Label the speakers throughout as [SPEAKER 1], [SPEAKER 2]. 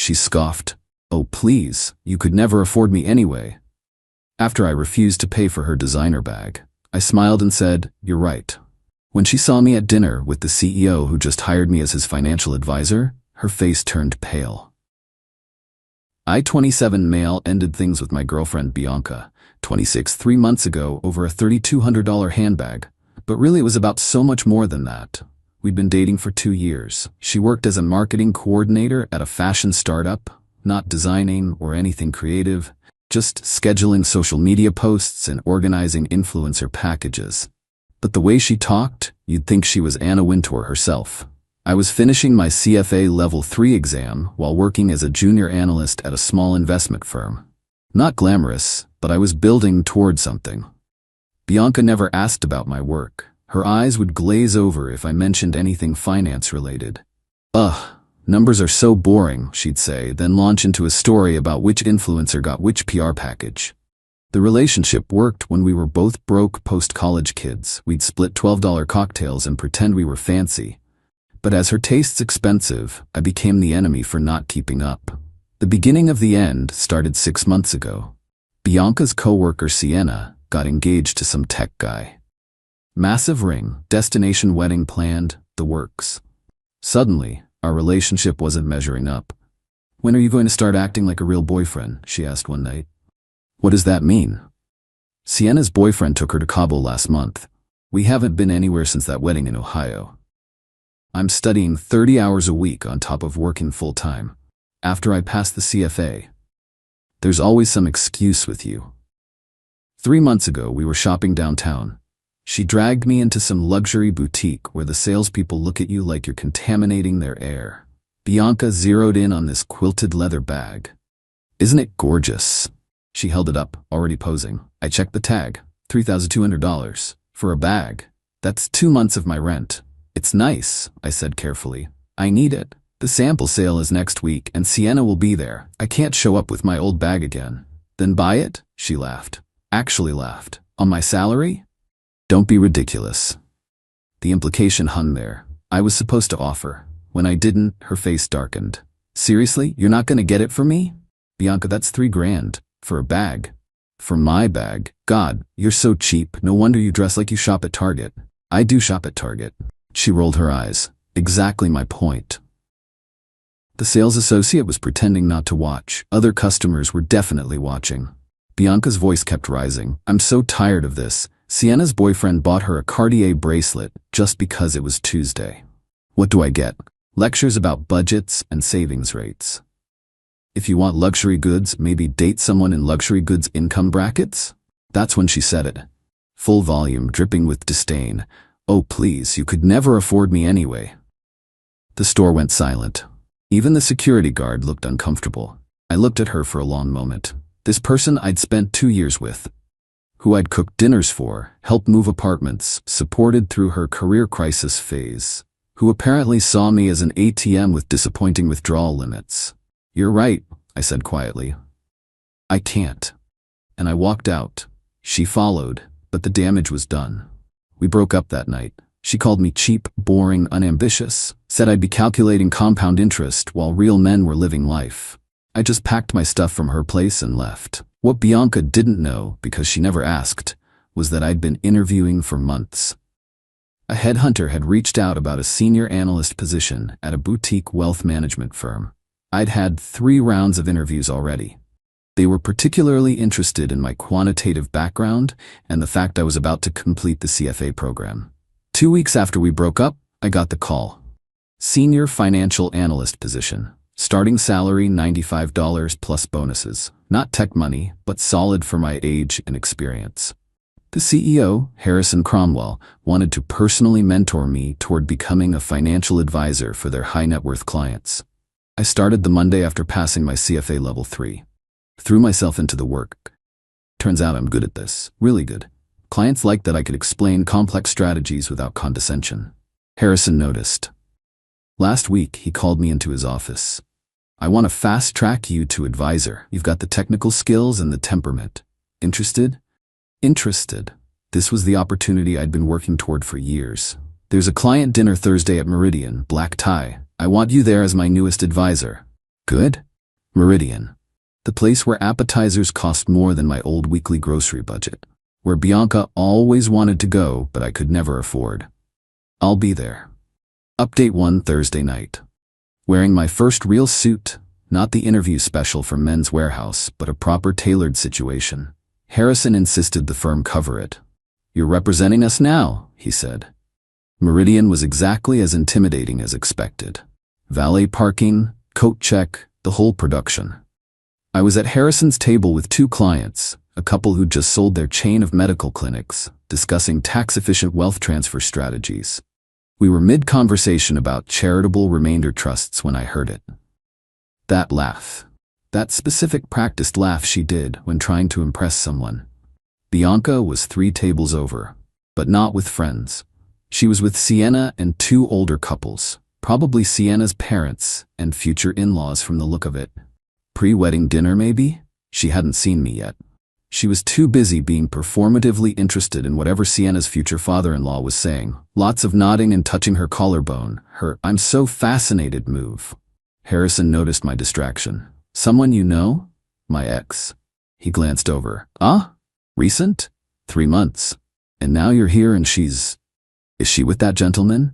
[SPEAKER 1] she scoffed. "Oh please, you could never afford me anyway." After I refused to pay for her designer bag, I smiled and said, "You're right." When she saw me at dinner with the CEO who just hired me as his financial advisor, her face turned pale. 27 male ended things with my girlfriend Bianca, 26, 3 months ago over a $3,200 handbag. But really it was about so much more than that. We'd been dating for 2 years. She worked as a marketing coordinator at a fashion startup, not designing or anything creative, just scheduling social media posts and organizing influencer packages. But the way she talked, you'd think she was Anna Wintour herself. I was finishing my CFA Level 3 exam while working as a junior analyst at a small investment firm. Not glamorous, but I was building toward something. Bianca never asked about my work. Her eyes would glaze over if I mentioned anything finance-related. "Ugh, numbers are so boring," she'd say, then launch into a story about which influencer got which PR package. The relationship worked when we were both broke post-college kids. We'd split $12 cocktails and pretend we were fancy. But as her taste's expensive, I became the enemy for not keeping up. The beginning of the end started 6 months ago. Bianca's coworker Sienna got engaged to some tech guy. Massive ring, destination wedding planned, the works. Suddenly, our relationship wasn't measuring up. "When are you going to start acting like a real boyfriend?" she asked one night. "What does that mean?" "Sienna's boyfriend took her to Cabo last month. We haven't been anywhere since that wedding in Ohio. I'm studying 30 hours a week on top of working full-time. After I passed the CFA. There's always some excuse with you." 3 months ago, we were shopping downtown. She dragged me into some luxury boutique where the salespeople look at you like you're contaminating their air. Bianca zeroed in on this quilted leather bag. "Isn't it gorgeous?" She held it up, already posing. I checked the tag, $3,200. For a bag. That's 2 months of my rent. "It's nice," I said carefully. "I need it. The sample sale is next week and Sienna will be there. I can't show up with my old bag again." "Then buy it?" She laughed. Actually laughed. "On my salary?" "Don't be ridiculous." The implication hung there. I was supposed to offer. When I didn't, her face darkened. "Seriously? You're not gonna get it for me?" "Bianca, that's $3,000. For a bag." "For my bag? God, you're so cheap. No wonder you dress like you shop at Target." "I do shop at Target." She rolled her eyes. "Exactly my point." The sales associate was pretending not to watch. Other customers were definitely watching. Bianca's voice kept rising. "I'm so tired of this. Sienna's boyfriend bought her a Cartier bracelet just because it was Tuesday. What do I get? Lectures about budgets and savings rates. If you want luxury goods, maybe date someone in luxury goods income brackets?" That's when she said it. Full volume, dripping with disdain. "Oh please, you could never afford me anyway." The store went silent. Even the security guard looked uncomfortable. I looked at her for a long moment. This person I'd spent 2 years with, who I'd cooked dinners for, helped move apartments, supported through her career crisis phase, who apparently saw me as an ATM with disappointing withdrawal limits. "You're right," I said quietly. "I can't." And I walked out. She followed, but the damage was done. We broke up that night. She called me cheap, boring, unambitious, said I'd be calculating compound interest while real men were living life. I just packed my stuff from her place and left. What Bianca didn't know, because she never asked, was that I'd been interviewing for months. A headhunter had reached out about a senior analyst position at a boutique wealth management firm. I'd had 3 rounds of interviews already. They were particularly interested in my quantitative background and the fact I was about to complete the CFA program. 2 weeks after we broke up, I got the call. Senior financial analyst position. Starting salary $95 plus bonuses. Not tech money, but solid for my age and experience. The CEO, Harrison Cromwell, wanted to personally mentor me toward becoming a financial advisor for their high-net-worth clients. I started the Monday after passing my CFA Level 3. Threw myself into the work. Turns out I'm good at this. Really good. Clients liked that I could explain complex strategies without condescension. Harrison noticed. Last week, he called me into his office. "I want to fast-track you to advisor. You've got the technical skills and the temperament. Interested?" Interested. This was the opportunity I'd been working toward for years. "There's a client dinner Thursday at Meridian, black tie. I want you there as my newest advisor." "Good?" Meridian. The place where appetizers cost more than my old weekly grocery budget. Where Bianca always wanted to go, but I could never afford. I'll be there. Update 1 Thursday night. Wearing my first real suit, not the interview special from Men's Warehouse, but a proper tailored situation. Harrison insisted the firm cover it. "You're representing us now," he said. Meridian was exactly as intimidating as expected. Valet parking, coat check, the whole production. I was at Harrison's table with 2 clients, a couple who'd just sold their chain of medical clinics, discussing tax-efficient wealth transfer strategies. We were mid-conversation about charitable remainder trusts when I heard it. That laugh. That specific practiced laugh she did when trying to impress someone. Bianca was 3 tables over, but not with friends. She was with Sienna and 2 older couples, probably Sienna's parents and future in-laws from the look of it. Pre-wedding dinner maybe? She hadn't seen me yet. She was too busy being performatively interested in whatever Sienna's future father-in-law was saying. Lots of nodding and touching her collarbone, her "I'm so fascinated" move. Harrison noticed my distraction. "Someone you know?" "My ex." He glanced over. "Ah? Recent? 3 months. And now you're here and she's... Is she with that gentleman?"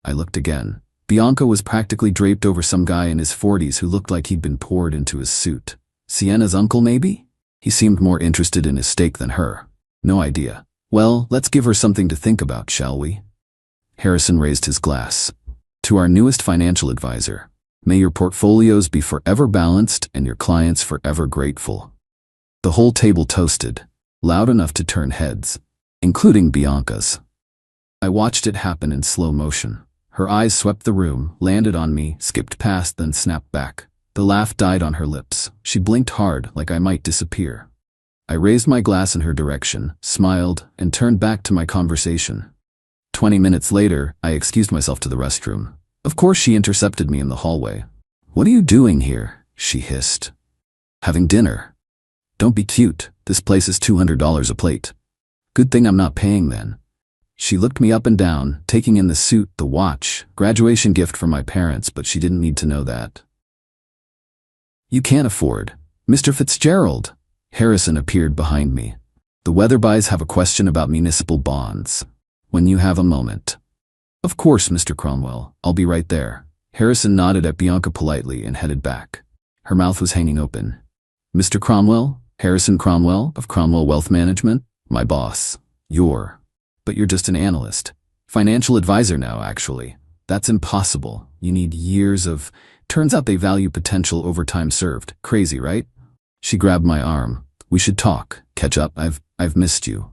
[SPEAKER 1] I looked again. Bianca was practically draped over some guy in his 40s who looked like he'd been poured into his suit. Sienna's uncle, maybe? He seemed more interested in his steak than her. No idea. "Well, let's give her something to think about, shall we?" Harrison raised his glass. "To our newest financial advisor. May your portfolios be forever balanced and your clients forever grateful." The whole table toasted, loud enough to turn heads, including Bianca's. I watched it happen in slow motion. Her eyes swept the room, landed on me, skipped past, then snapped back. The laugh died on her lips. She blinked hard, like I might disappear. I raised my glass in her direction, smiled, and turned back to my conversation. 20 minutes later, I excused myself to the restroom. Of course she intercepted me in the hallway. "What are you doing here?" she hissed. "Having dinner." "Don't be cute. This place is $200 a plate." "Good thing I'm not paying then." She looked me up and down, taking in the suit, the watch, graduation gift from my parents, but she didn't need to know that. "You can't afford." "Mr. Fitzgerald." Harrison appeared behind me. "The Weatherbys have a question about municipal bonds. When you have a moment." "Of course, Mr. Cromwell. I'll be right there." Harrison nodded at Bianca politely and headed back. Her mouth was hanging open. "Mr. Cromwell? Harrison Cromwell of Cromwell Wealth Management? My boss." But you're just an analyst. Financial advisor now, actually. That's impossible. You need years of... Turns out they value potential over time served. Crazy, right? She grabbed my arm. "We should talk. Catch up. I've missed you."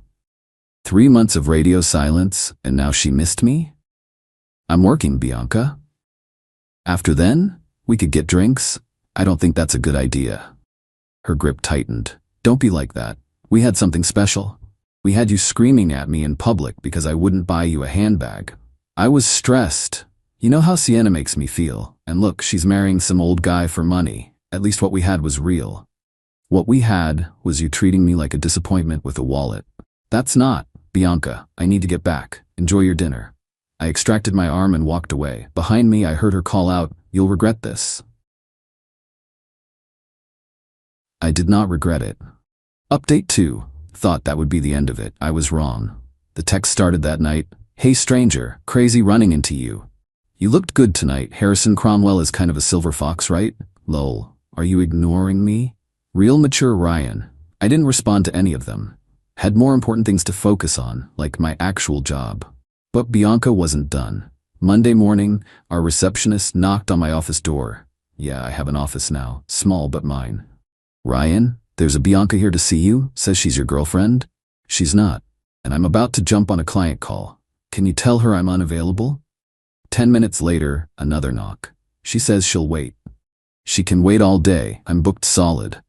[SPEAKER 1] 3 months of radio silence, and now she missed me? "I'm working, Bianca." "After then? We could get drinks?" "I don't think that's a good idea." Her grip tightened. "Don't be like that. We had something special. We had you screaming at me in public because I wouldn't buy you a handbag. I was stressed. You know how Sienna makes me feel. And look, she's marrying some old guy for money. At least what we had was real. What we had was you treating me like a disappointment with a wallet. That's not, Bianca, I need to get back. Enjoy your dinner." I extracted my arm and walked away. Behind me, I heard her call out, "You'll regret this." I did not regret it. Update 2. Thought that would be the end of it. I was wrong. The text started that night. "Hey stranger, crazy running into you. You looked good tonight. Harrison Cromwell is kind of a silver fox, right? Lol. Are you ignoring me?" Real mature Ryan. I didn't respond to any of them. Had more important things to focus on, like my actual job. But Bianca wasn't done. Monday morning, our receptionist knocked on my office door. Yeah, I have an office now. Small but mine. "Ryan? There's a Bianca here to see you, says she's your girlfriend." "She's not. And I'm about to jump on a client call. Can you tell her I'm unavailable?" 10 minutes later, another knock. She says she'll wait. She can wait all day. I'm booked solid.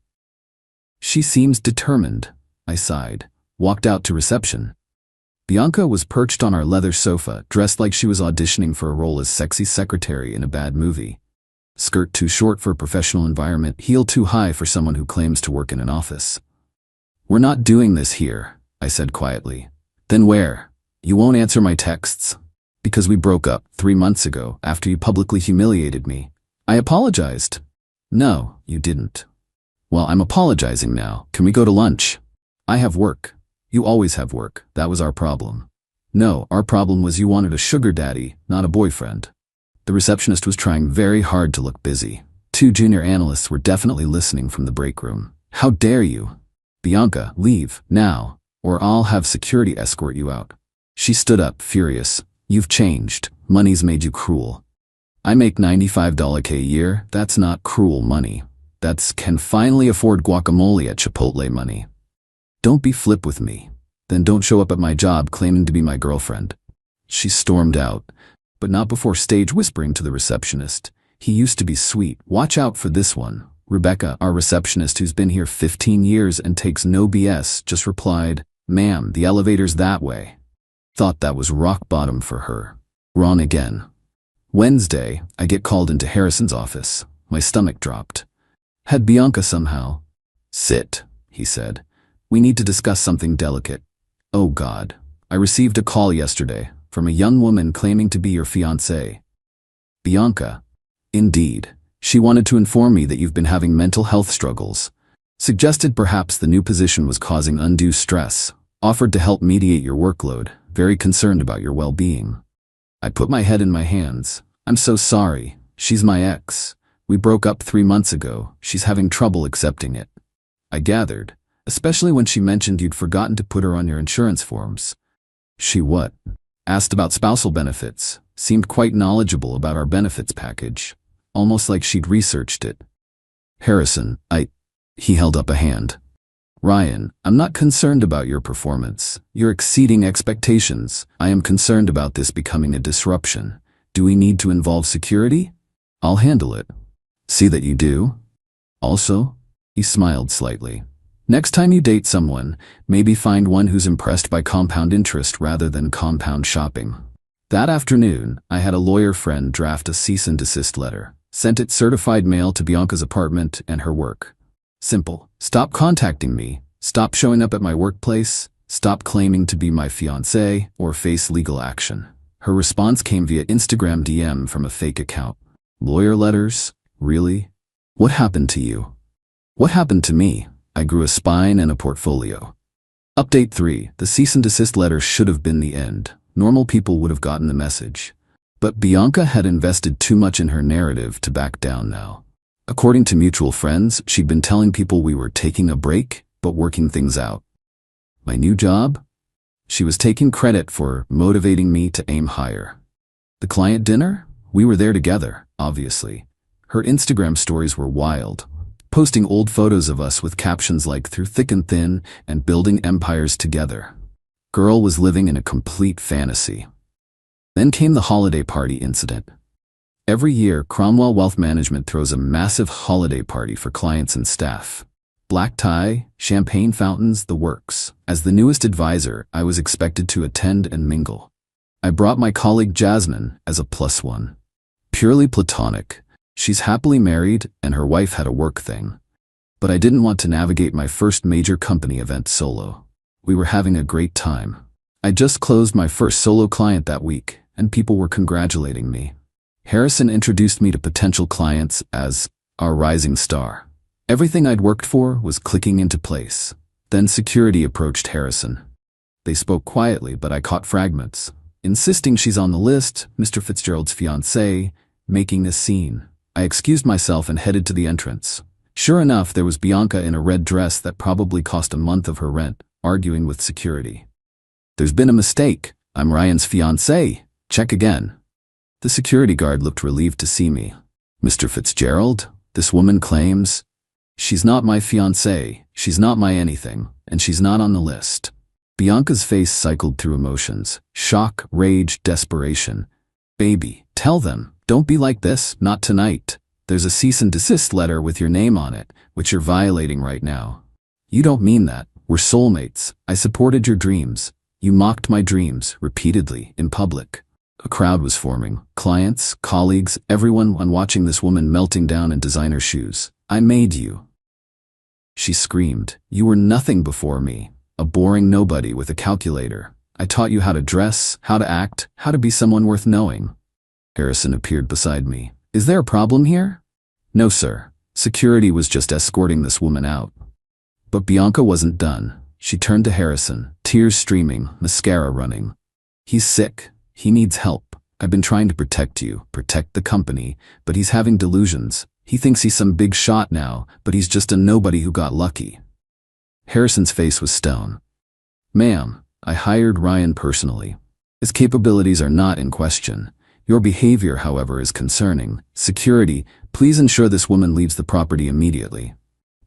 [SPEAKER 1] She seems determined. I sighed. Walked out to reception. Bianca was perched on our leather sofa, dressed like she was auditioning for a role as sexy secretary in a bad movie. Skirt too short for a professional environment, heel too high for someone who claims to work in an office. "We're not doing this here," I said quietly. "Then where?" "You won't answer my texts." "Because we broke up 3 months ago after you publicly humiliated me." I apologized. No, you didn't. Well, I'm apologizing now. Can we go to lunch? I have work. You always have work. That was our problem. No, our problem was you wanted a sugar daddy, not a boyfriend. The receptionist was trying very hard to look busy. Two junior analysts were definitely listening from the break room. How dare you? Bianca, leave, now, or I'll have security escort you out. She stood up, furious. You've changed. Money's made you cruel. I make $95K a year. That's not cruel money. That's can finally afford guacamole at Chipotle money. Don't be flip with me. Then don't show up at my job claiming to be my girlfriend. She stormed out, but not before stage whispering to the receptionist. He used to be sweet. Watch out for this one. Rebecca, our receptionist who's been here 15 years and takes no BS, just replied, "Ma'am, the elevator's that way." Thought that was rock bottom for her. Wrong again. Wednesday, I get called into Harrison's office. My stomach dropped. Had Bianca somehow. Sit, he said. We need to discuss something delicate. Oh God, I received a call yesterday from a young woman claiming to be your fiancée. Bianca. Indeed. She wanted to inform me that you've been having mental health struggles. Suggested perhaps the new position was causing undue stress. Offered to help mediate your workload. Very concerned about your well-being. I put my head in my hands. I'm so sorry. She's my ex. We broke up 3 months ago. She's having trouble accepting it. I gathered, especially when she mentioned you'd forgotten to put her on your insurance forms. She what? Asked about spousal benefits. Seemed quite knowledgeable about our benefits package. Almost like she'd researched it. Harrison, He held up a hand. Ryan, I'm not concerned about your performance. You're exceeding expectations. I am concerned about this becoming a disruption. Do we need to involve security? I'll handle it. See that you do. Also, he smiled slightly. Next time you date someone, maybe find one who's impressed by compound interest rather than compound shopping. That afternoon, I had a lawyer friend draft a cease and desist letter. Sent it certified mail to Bianca's apartment and her work. Simple. Stop contacting me. Stop showing up at my workplace. Stop claiming to be my fiancé or face legal action. Her response came via Instagram DM from a fake account. Lawyer letters? Really? What happened to you? What happened to me? I grew a spine and a portfolio. Update 3. The cease and desist letter should have been the end. Normal people would have gotten the message. But Bianca had invested too much in her narrative to back down now. According to mutual friends, she'd been telling people we were taking a break, but working things out. My new job? She was taking credit for motivating me to aim higher. The client dinner? We were there together, obviously. Her Instagram stories were wild, posting old photos of us with captions like "through thick and thin" and "building empires together." Girl was living in a complete fantasy. Then came the holiday party incident. Every year, Cromwell Wealth Management throws a massive holiday party for clients and staff. Black tie, champagne fountains, the works. As the newest advisor, I was expected to attend and mingle. I brought my colleague Jasmine as a +1. Purely platonic. She's happily married and her wife had a work thing. But I didn't want to navigate my first major company event solo. We were having a great time. I just closed my first solo client that week, and people were congratulating me. Harrison introduced me to potential clients as our rising star. Everything I'd worked for was clicking into place. Then security approached Harrison. They spoke quietly, but I caught fragments. Insisting she's on the list, Mr. Fitzgerald's fiancée, making a scene. I excused myself and headed to the entrance. Sure enough, there was Bianca in a red dress that probably cost a month of her rent, arguing with security. There's been a mistake. I'm Ryan's fiancée. Check again. The security guard looked relieved to see me. Mr. Fitzgerald, this woman claims. She's not my fiancée, she's not my anything, and she's not on the list. Bianca's face cycled through emotions. Shock, rage, desperation. Baby, tell them. Don't be like this, not tonight. There's a cease and desist letter with your name on it, which you're violating right now. You don't mean that. We're soulmates. I supported your dreams. You mocked my dreams, repeatedly, in public. A crowd was forming. Clients, colleagues, everyone watching this woman melting down in designer shoes. I made you. She screamed. You were nothing before me. A boring nobody with a calculator. I taught you how to dress, how to act, how to be someone worth knowing. Harrison appeared beside me. Is there a problem here? No, sir. Security was just escorting this woman out. But Bianca wasn't done. She turned to Harrison, tears streaming, mascara running. "He's sick. He needs help. I've been trying to protect you, protect the company, but he's having delusions. He thinks he's some big shot now, but he's just a nobody who got lucky." Harrison's face was stone. "Ma'am, I hired Ryan personally. His capabilities are not in question. Your behavior, however, is concerning. Security, please ensure this woman leaves the property immediately."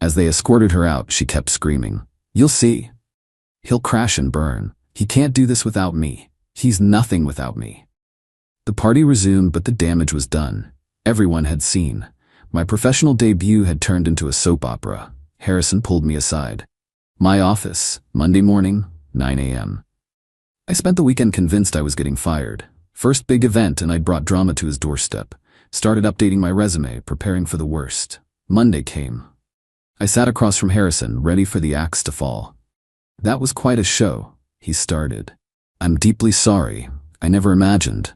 [SPEAKER 1] As they escorted her out, she kept screaming, "You'll see. He'll crash and burn. He can't do this without me. He's nothing without me." The party resumed, but the damage was done. Everyone had seen. My professional debut had turned into a soap opera. Harrison pulled me aside. "My office, Monday morning, 9 a.m. I spent the weekend convinced I was getting fired. First big event, and I'd brought drama to his doorstep. Started updating my resume, preparing for the worst. Monday came. I sat across from Harrison, ready for the axe to fall. "That was quite a show," he started. "I'm deeply sorry. I never imagined."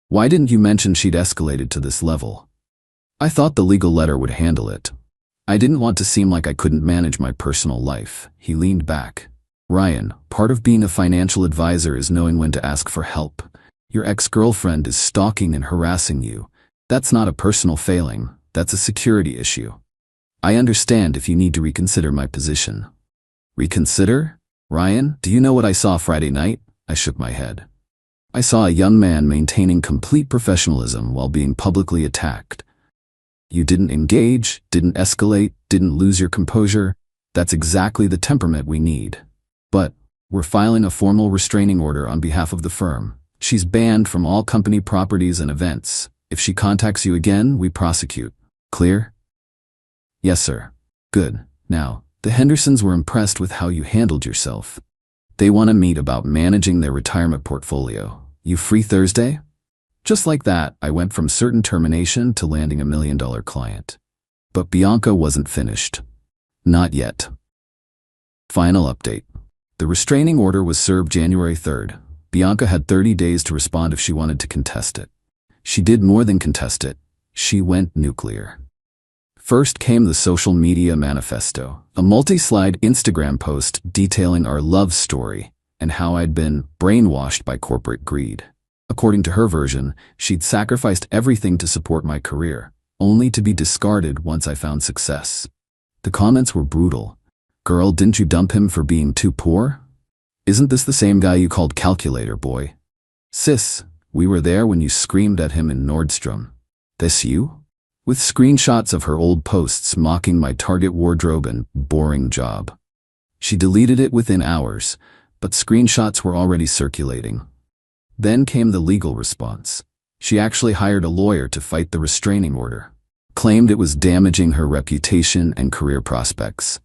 [SPEAKER 1] "Why didn't you mention she'd escalated to this level?" "I thought the legal letter would handle it. I didn't want to seem like I couldn't manage my personal life." He leaned back. "Ryan, part of being a financial advisor is knowing when to ask for help. Your ex-girlfriend is stalking and harassing you. That's not a personal failing, that's a security issue. I understand if you need to reconsider my position." "Reconsider? Ryan, do you know what I saw Friday night?" I shook my head. "I saw a young man maintaining complete professionalism while being publicly attacked. You didn't engage, didn't escalate, didn't lose your composure. That's exactly the temperament we need. But we're filing a formal restraining order on behalf of the firm. She's banned from all company properties and events. If she contacts you again, we prosecute. Clear?" "Yes, sir." "Good. Now, the Hendersons were impressed with how you handled yourself. They want to meet about managing their retirement portfolio. You free Thursday?" Just like that, I went from certain termination to landing a $1 million client. But Bianca wasn't finished. Not yet. Final update. The restraining order was served January 3rd. Bianca had 30 days to respond if she wanted to contest it. She did more than contest it. She went nuclear. First came the social media manifesto, a multi-slide Instagram post detailing our love story and how I'd been brainwashed by corporate greed. According to her version, she'd sacrificed everything to support my career, only to be discarded once I found success. The comments were brutal. "Girl, didn't you dump him for being too poor? Isn't this the same guy you called calculator boy? Sis, we were there when you screamed at him in Nordstrom. This you?" With screenshots of her old posts mocking my Target wardrobe and boring job. She deleted it within hours, but screenshots were already circulating. Then came the legal response. She actually hired a lawyer to fight the restraining order. Claimed it was damaging her reputation and career prospects.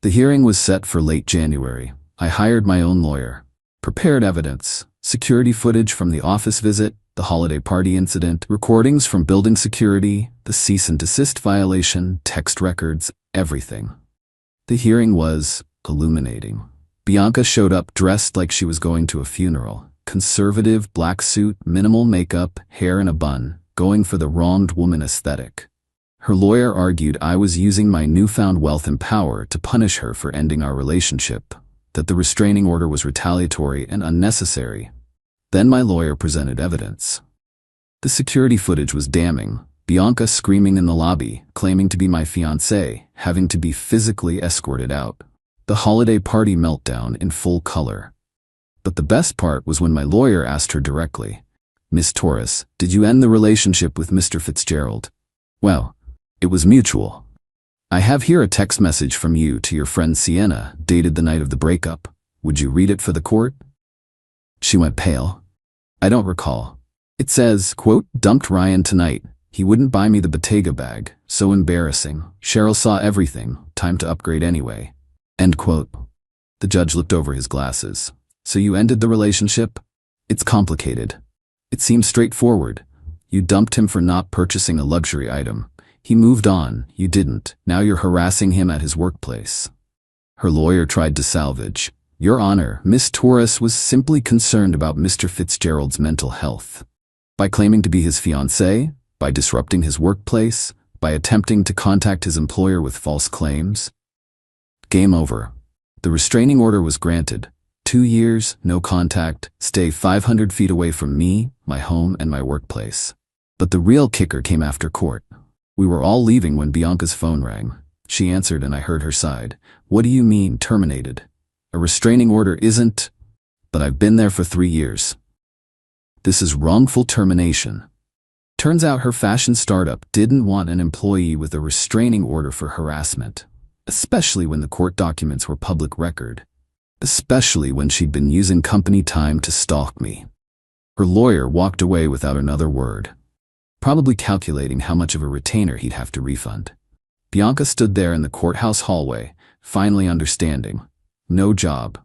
[SPEAKER 1] The hearing was set for late January. I hired my own lawyer. Prepared evidence, security footage from the office visit, the holiday party incident, recordings from building security, the cease and desist violation, text records, everything. The hearing was illuminating. Bianca showed up dressed like she was going to a funeral. Conservative, black suit, minimal makeup, hair in a bun, going for the wronged woman aesthetic. Her lawyer argued I was using my newfound wealth and power to punish her for ending our relationship, that the restraining order was retaliatory and unnecessary. Then my lawyer presented evidence. The security footage was damning. Bianca screaming in the lobby, claiming to be my fiancé, having to be physically escorted out. The holiday party meltdown in full color. But the best part was when my lawyer asked her directly, "Miss Torres, did you end the relationship with Mr. Fitzgerald?" "Well, it was mutual. I have here a text message from you to your friend Sienna, dated the night of the breakup. Would you read it for the court?" She went pale. "I don't recall. It says, quote, dumped Ryan tonight. He wouldn't buy me the Bottega bag. So embarrassing. Cheryl saw everything. Time to upgrade anyway. End quote." The judge looked over his glasses. "So you ended the relationship? It's complicated. It seems straightforward. You dumped him for not purchasing a luxury item. He moved on, you didn't. Now you're harassing him at his workplace." Her lawyer tried to salvage. "Your Honor, Miss Torres was simply concerned about Mr. Fitzgerald's mental health. By claiming to be his fiancé, by disrupting his workplace, By attempting to contact his employer with false claims? Game over. The restraining order was granted. 2 years, no contact, stay 500 feet away from me, my home, and my workplace. But the real kicker came after court. We were all leaving when Bianca's phone rang. She answered and I heard her sigh. What do you mean, terminated? A restraining order isn't... But I've been there for 3 years. This is wrongful termination. Turns out her fashion startup didn't want an employee with a restraining order for harassment, especially when the court documents were public record, especially when she'd been using company time to stalk me. Her lawyer walked away without another word, probably calculating how much of a retainer he'd have to refund. Bianca stood there in the courthouse hallway, finally understanding. No job,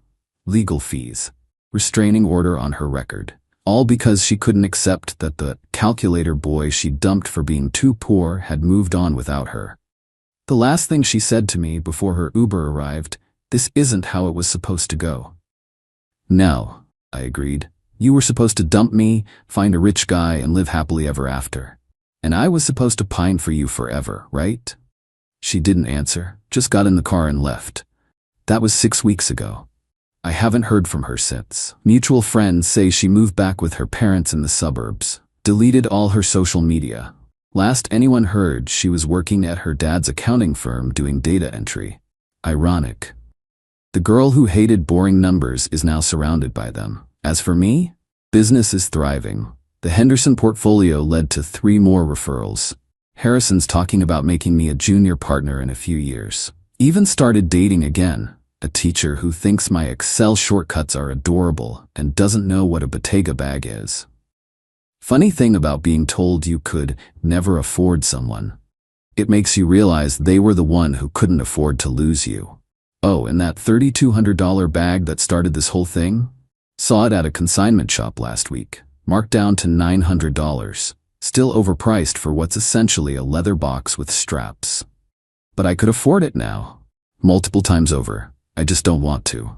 [SPEAKER 1] legal fees, restraining order on her record. All because she couldn't accept that the calculator boy she dumped for being too poor had moved on without her. The last thing she said to me before her Uber arrived, this isn't how it was supposed to go. No, I agreed. You were supposed to dump me, find a rich guy, and live happily ever after. And I was supposed to pine for you forever, right? She didn't answer, just got in the car and left. That was 6 weeks ago. I haven't heard from her since. Mutual friends say she moved back with her parents in the suburbs, deleted all her social media. Last anyone heard, she was working at her dad's accounting firm doing data entry. Ironic. The girl who hated boring numbers is now surrounded by them. As for me, business is thriving. The Henderson portfolio led to 3 more referrals. Harrison's talking about making me a junior partner in a few years. Even started dating again. A teacher who thinks my Excel shortcuts are adorable and doesn't know what a Bottega bag is. Funny thing about being told you could never afford someone. It makes you realize they were the one who couldn't afford to lose you. Oh, and that $3,200 bag that started this whole thing? Saw it at a consignment shop last week, marked down to $900. Still overpriced for what's essentially a leather box with straps. But I could afford it now. Multiple times over. I just don't want to.